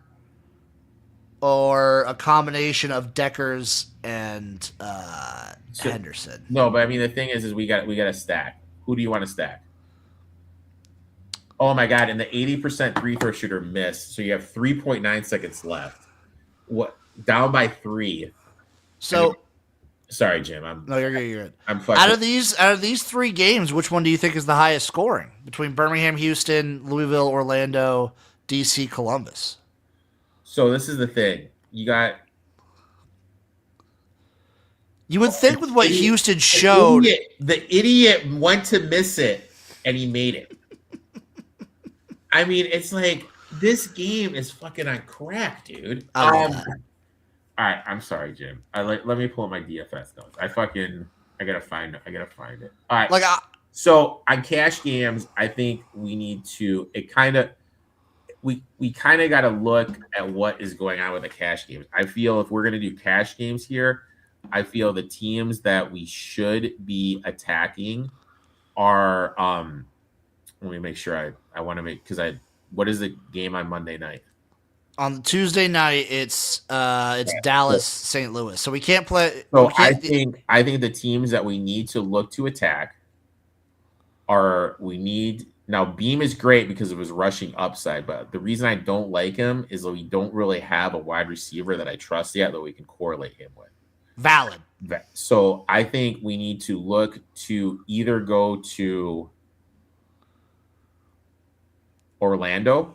A: or a combination of Deckers and Henderson.
C: No, but I mean the thing is we got to stack. Who do you want to stack? Oh my god! And the 80% free throw shooter missed, so you have 3.9 seconds left. What? Down by 3.
A: So.
C: Sorry, Jim.
A: No, you're good. You're good.
C: I'm fucking.
A: Out of these 3 games, which one do you think is the highest scoring between Birmingham, Houston, Louisville, Orlando, DC, Columbus?
C: So this is the thing. You got.
A: You would think with what Houston showed,
C: the idiot went to miss it and he made it. I mean, it's like this game is fucking on crack, dude. All right, I'm sorry, Jim. Let me pull up my DFS notes. I gotta find it. All right. So on cash games, I think we need to. We kind of got to look at what is going on with the cash games. I feel if we're gonna do cash games here, I feel the teams that we should be attacking are. Let me make sure I want to make because what is the game on Monday night?
A: On Tuesday night, it's Dallas, St. Louis. So we can't play.
C: So I think the teams that we need to look to attack now Beam is great because of his rushing upside, but the reason I don't like him is that we don't really have a wide receiver that I trust yet that we can correlate him with.
A: Valid.
C: So I think we need to look to either go to Orlando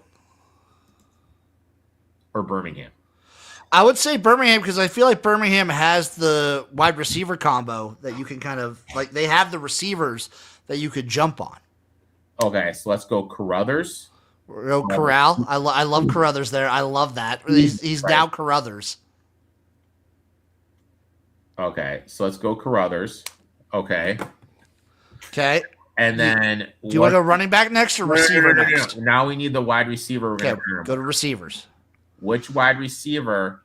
C: or Birmingham.
A: I would say Birmingham because I feel like Birmingham has the wide receiver combo that you can kind of like. They have the receivers that you could jump on.
C: Okay, so let's go Carruthers.
A: Corral. I love Carruthers there. I love that. He's right. Now Carruthers.
C: Okay, so let's go Carruthers. Okay. And then
A: do you want to go running back next or receiver next?
C: Now we need the wide receiver.
A: Okay, go to receivers.
C: Which wide receiver?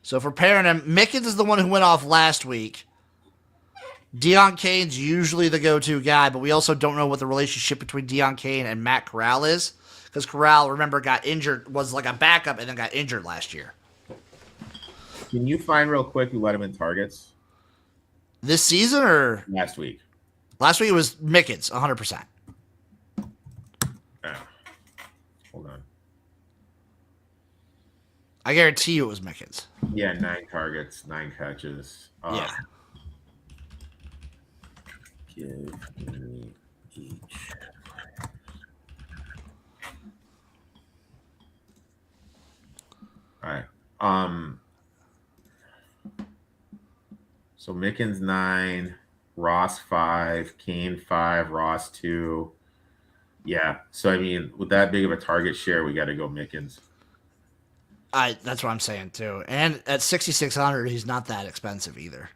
A: So for pairing him, Mickens is the one who went off last week. Deion Kane's usually the go-to guy, but we also don't know what the relationship between Deion Kane and Matt Corral is. Because Corral, remember, got injured, was like a backup, and then got injured last year.
C: Can you find real quick who led him in targets?
A: This season or?
C: Last week.
A: Last week it was Mickens, 100%.
C: Hold on.
A: I guarantee you it was Mickens.
C: Yeah, 9 targets, 9 catches.
A: Yeah.
C: Give me each. All right. So Mickens 9, Ross 5, Kane 5, Ross 2. Yeah. So I mean, with that big of a target share, we got to go Mickens.
A: That's what I'm saying too. And at 6,600, he's not that expensive either.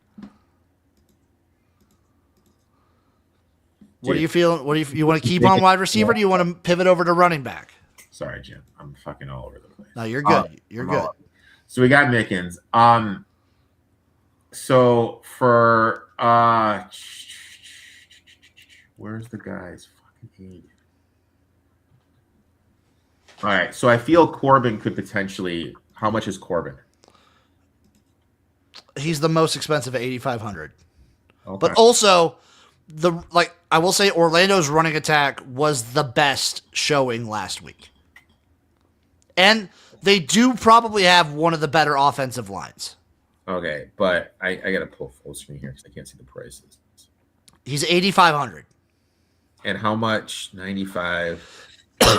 A: What are you feeling? You want to keep on wide receiver? Or do you want to pivot over to running back?
C: Sorry, Jim. I'm fucking all over the place.
A: No, you're good. You're good.
C: So we got Mickens. So for where's the guy's fucking age? All right. So I feel Corbin could potentially. How much is Corbin?
A: He's the most expensive at 8,500.
C: Okay.
A: But also, I will say, Orlando's running attack was the best showing last week, and they do probably have one of the better offensive lines.
C: Okay, but I got to pull full screen here because I can't see the prices.
A: He's 8,500.
C: And how much? 95.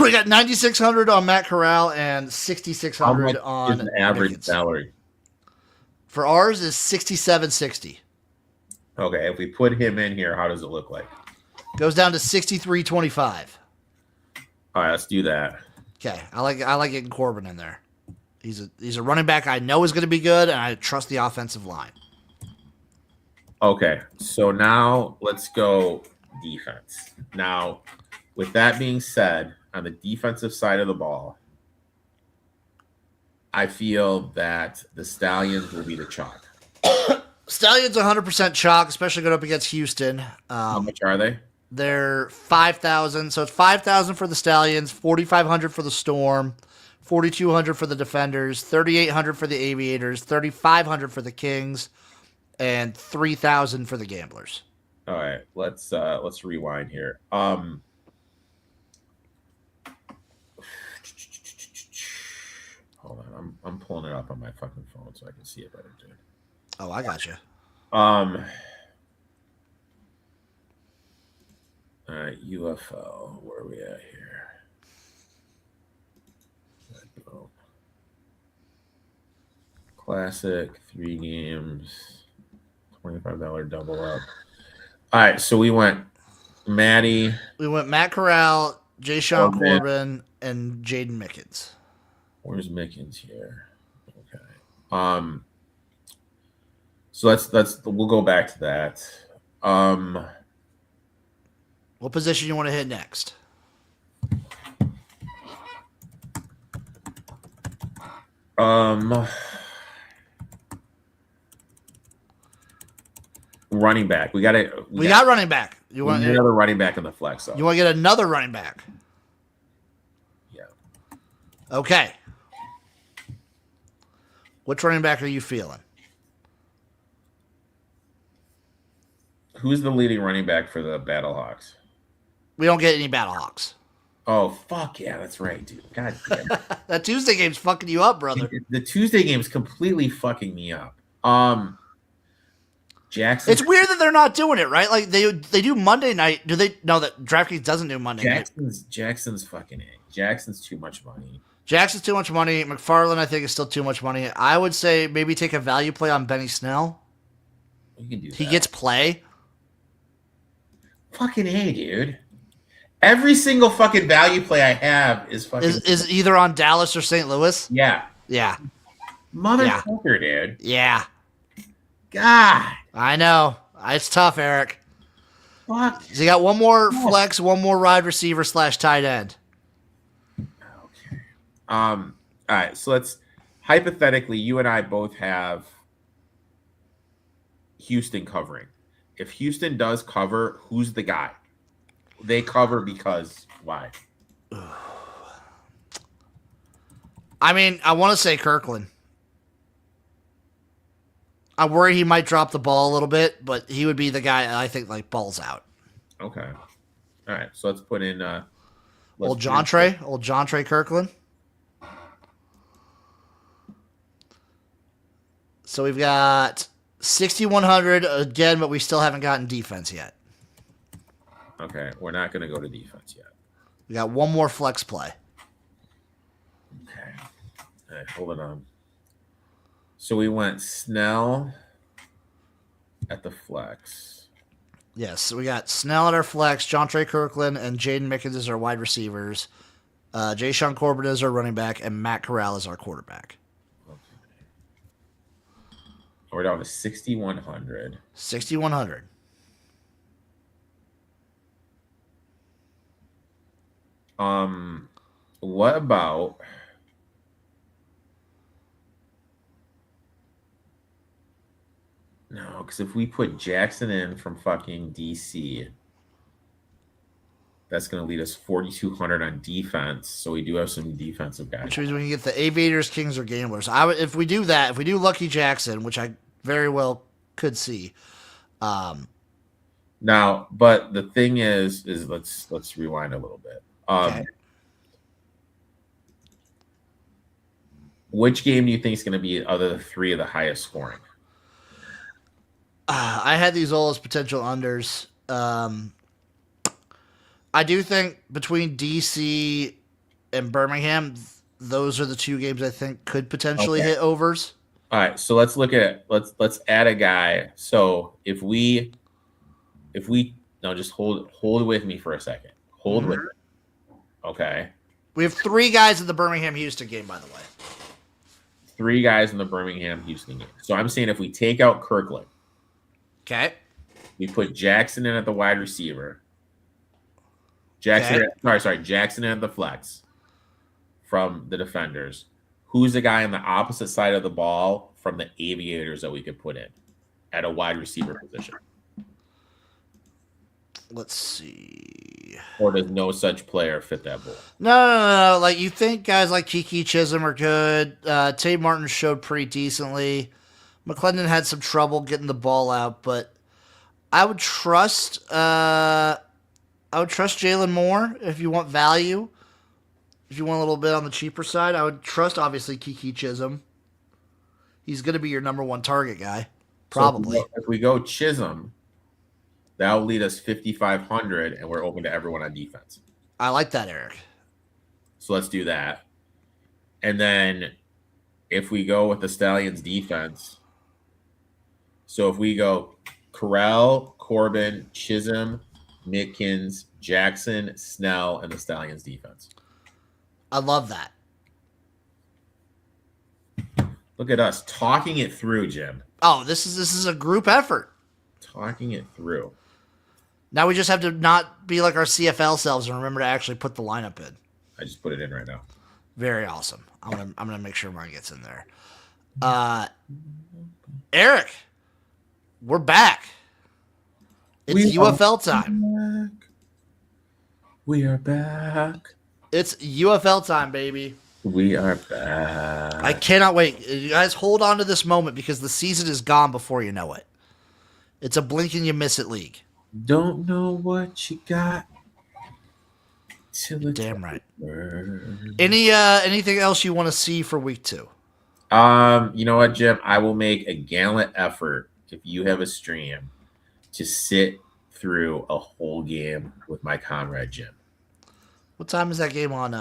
A: We got 9,600 on Matt Corral and
C: How
A: 6,600
C: much
A: on
C: is an average
A: Mickens.
C: salary?
A: For ours is 6,760.
C: Okay, if we put him in here, how does it look like?
A: Goes down to 6,325.
C: All right, let's do that.
A: Okay, I like getting Corbin in there. He's a running back I know is going to be good, and I trust the offensive line.
C: Okay, so now let's go defense. Now, with that being said, on the defensive side of the ball, I feel that the Stallions will be the chalk.
A: Stallions 100% chalk, especially going up against Houston.
C: How much are they?
A: They're 5,000, so it's 5,000 for the Stallions, 4,500 for the Storm, 4,200 for the Defenders, 3,800 for the Aviators, 3,500 for the Kings, and 3,000 for the Gamblers.
C: All right, let's rewind here. Hold on, I'm pulling it up on my fucking phone so I can see it better, dude.
A: Oh, I got you.
C: All right, UFL, where are we at here? Classic, 3 games, $25 double up. All right, so we went Maddie.
A: We went Matt Corral, Jay-Sean Corbin, and Jaden Mickens.
C: Where's Mickens here? Okay. So let's we'll go back to that.
A: What position you want to hit next?
C: Running back. We got
A: running back. You want
C: another running back in the flex.
A: You want to get another running back?
C: Yeah.
A: Okay. Which running back are you feeling?
C: Who's the leading running back for the Battlehawks?
A: We don't get any Battlehawks.
C: Oh, fuck yeah, that's right, dude. God damn it.
A: That Tuesday game's fucking you up, brother.
C: The Tuesday game's completely fucking me up. Jackson.
A: It's weird that they're not doing it, right? Like they do Monday night. Do they know that DraftKings doesn't do Monday night?
C: Jackson's fucking it. Jackson's too much money.
A: Jackson's too much money. McFarland, I think, is still too much money. I would say maybe take a value play on Benny Snell.
C: You can do that.
A: He gets play.
C: Fucking A, dude. Every single fucking value play I have is fucking
A: is either on Dallas or St. Louis.
C: Yeah.
A: Yeah.
C: Motherfucker, dude.
A: Yeah.
C: God.
A: I know. It's tough, Eric.
C: Fuck.
A: So you got one more flex, one more wide receiver / tight end.
C: Okay. All right. So let's hypothetically, you and I both have Houston covering. If Houston does cover, who's the guy? They cover because why?
A: I mean, I want to say Kirkland. I worry he might drop the ball a little bit, but he would be the guy I think like balls out.
C: Okay. All right. So let's put in
A: old John Trey Kirkland. So we've got 6,100 again, but we still haven't gotten defense yet.
C: Okay, we're not going to go to defense yet.
A: We got one more flex play.
C: Okay. All right, hold it on. So we went Snell at the flex.
A: Yes, so we got Snell at our flex, John Trey Kirkland, and Jaden Mickens as our wide receivers. Jay-Sean Corbin is our running back, and Matt Corral is our quarterback.
C: Okay. We're down to 6,100.
A: 6,100.
C: What about no? Because if we put Jackson in from fucking DC, That's going to lead us 4,200 on defense. So we do have some defensive guys.
A: Which means we can get the Aviators, Kings, or Gamblers. If we do that, if we do Lucky Jackson, which I very well could see.
C: Now, but the thing is let's rewind a little bit.
A: Okay.
C: Which game do you think is going to be other than three of the highest scoring?
A: I had these all as potential unders. I do think between DC and Birmingham, those are the two games I think could potentially hit overs.
C: All right, so let's look at let's add a guy. So if we no, just hold with me for a second. Hold with me. Okay.
A: We have three guys in the Birmingham Houston game, by the way.
C: Three guys in the Birmingham Houston game. So I'm saying if we take out Kirkland,
A: okay,
C: we put Jackson in at the wide receiver. Jackson in at the flex from the defenders. Who's the guy on the opposite side of the ball from the Aviators that we could put in at a wide receiver position?
A: Let's see.
C: Or does no such player fit that role?
A: No. Like, you think guys like Kiki Chisholm are good. Tate Martin showed pretty decently. McClendon had some trouble getting the ball out, but I would trust Jalen Moore if you want value. If you want a little bit on the cheaper side, I would trust, obviously, Kiki Chisholm. He's going to be your number one target guy, probably.
C: So if we go Chisholm, that will lead us 5,500, and we're open to everyone on defense.
A: I like that, Eric.
C: So let's do that. And then if we go with the Stallions defense, so if we go Corral, Corbin, Chisholm, Mitkins, Jackson, Snell, and the Stallions defense.
A: I love that.
C: Look at us talking it through, Jim.
A: Oh, this is a group effort.
C: Talking it through.
A: Now we just have to not be like our CFL selves and remember to actually put the lineup in.
C: I just put it in right now.
A: Very awesome. I'm gonna make sure mine gets in there. Eric, we're back. It's UFL time.
C: Back. We are back.
A: It's UFL time, baby.
C: We are back.
A: I cannot wait. You guys hold on to this moment because the season is gone before you know it. It's a blink and you miss it league.
C: Don't know what you got till it's
A: Damn right.
C: over.
A: Anything else you want to see for week 2?
C: You know what, Jim? I will make a gallant effort if you have a stream to sit through a whole game with my comrade Jim.
A: What time is that game on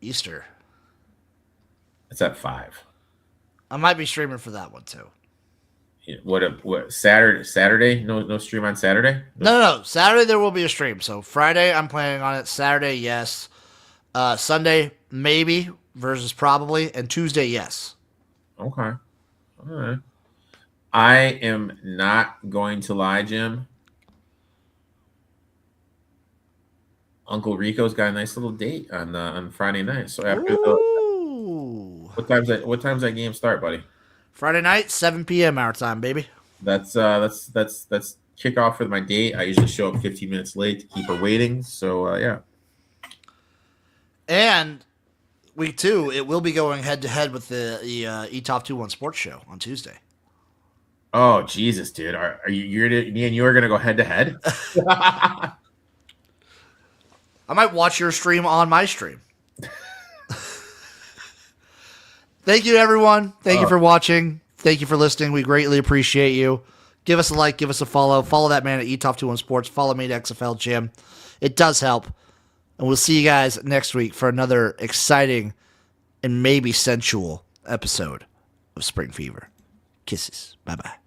A: Easter?
C: It's at 5.
A: I might be streaming for that one too.
C: What Saturday? No stream on Saturday?
A: No. Saturday there will be a stream. So Friday I'm planning on it. Saturday, yes. Sunday, maybe versus probably. And Tuesday, yes.
C: Okay. All right. I am not going to lie, Jim. Uncle Rico's got a nice little date on Friday night. So after what time's that game start, buddy?
A: Friday night, 7 p.m. our time, baby.
C: That's kickoff for my date. I usually show up 15 minutes late to keep her waiting. So yeah.
A: And week 2, it will be going head to head with the eTop 21 Sports Show on Tuesday.
C: Oh Jesus, dude! Are me and you are gonna go head to head?
A: I might watch your stream on my stream. Thank you, everyone. Thank you for watching. Thank you for listening. We greatly appreciate you. Give us a like. Give us a follow. Follow that man at eTop21 Sports. Follow me at XFL Jim. It does help. And we'll see you guys next week for another exciting and maybe sensual episode of Spring Fever. Kisses. Bye-bye.